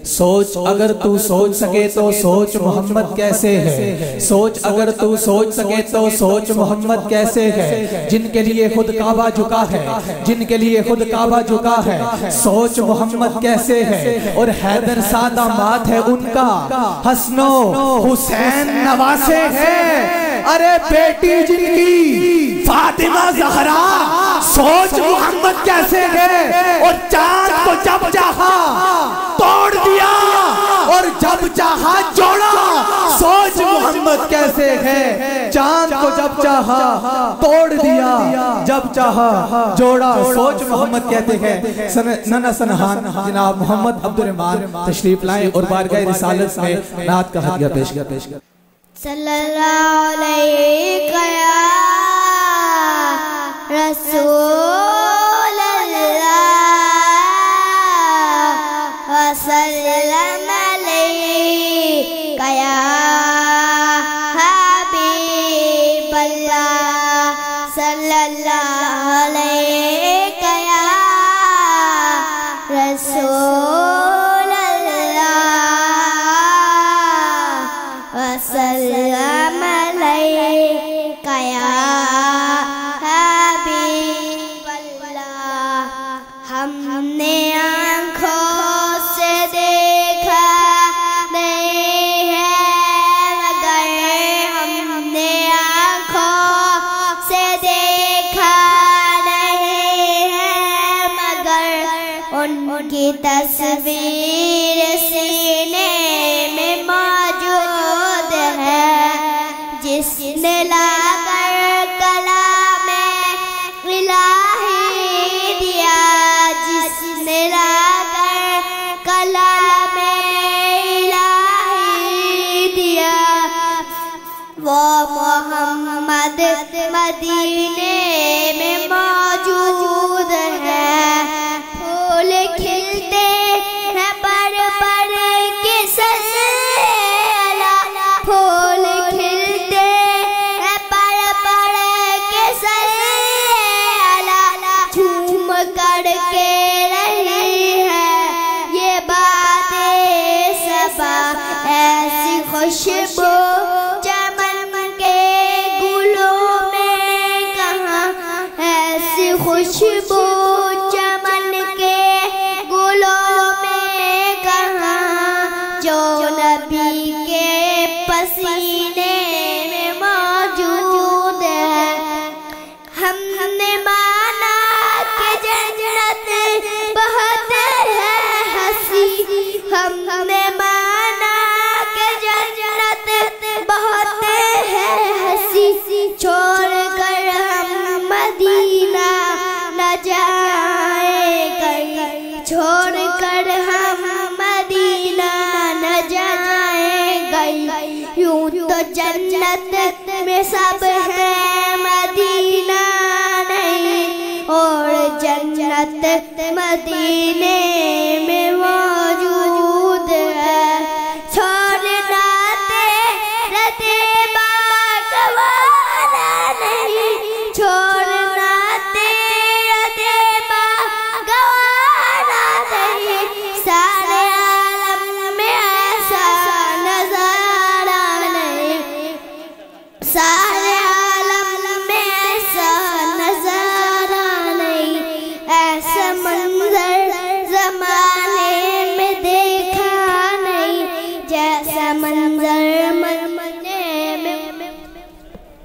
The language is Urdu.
سوچ اگر تو سوچ سکے تو سوچ محمد کیسے ہے، سوچ اگر تو سوچ سکے تو سوچ محمد کیسے ہے، جن کے لیے خود کعبہ جھکا ہے، جن کے لیے خود کعبہ جھکا ہے، سوچ محمد کیسے ہے، اور حیدر سادہ مات ہے ان کا، حسن و حسین نواسے ہے، ارے بیٹی جن کی فاطمہ زہرا، سوچ محمد کیسے ہے، اور چاند کو جب چاہا توڑ دیا اور جب چاہا جوڑا، سوچ محمد کیسے ہے، چاند کو جب چاہا توڑ دیا جب چاہا جوڑا، سوچ محمد کہتے ہیں۔ ننہ سنہان جناب محمد عبدالرحمان تشریف لائیں اور بارگاہ رسالت میں نعت کا ہدیہ پیش کریں۔ صلی اللہ علیہ یا رسول اللہ وسلم علیہ یا حبیب اللہ، صلی اللہ علیہ یا رسول اللہ وسلم علیہ یا حبیب اللہ۔ ہم نے آنکھوں سے دیکھا نہیں ہے مگر، ہم نے آنکھوں سے دیکھا نہیں ہے مگر، ان کی تصویر سینے میں موجود ہے، جس نے لا کر کلام الہی دیا، جس نے لا کر کلام الہی دیا، وہ محمد مدینے میں موجود ہے۔ پھول کھلتے ہیں پر پر کے سلسلہ، پھول کھلتے ہیں پر پر کے سلسلہ، جھوم کر کے رہی ہے یہ بات صبا، ایسی خوشبو چمن کے گلوں میں کہاں، ایسی خوشبو چمن کے گلوں میں کہاں، جو نبی کے پسینے میں موجود ہے۔ ہم نے مانا کہ جنت بہت ہے ہنسی، ہم نے مانا کہ جنت بہت ہے ہنسی، چھوڑ کر ہم مدینہ نہ جائیں گے، چھوڑ کر ہم مدینہ نہ جائیں گے، یوں تو جنت میں سب ہے مدینہ نہیں، اور جنت مدینے میں موجود ہے۔ چھوڑنا تیرا تیبا گوارا نہیں، چھوڑنا تیرا تیبا گوارا نہیں، سارے عالم میں ایسا نظارہ نہیں، سارے عالم میں ایسا نظارہ نہیں، ایسا منظر زمانے میں دیکھا نہیں، جیسا منظر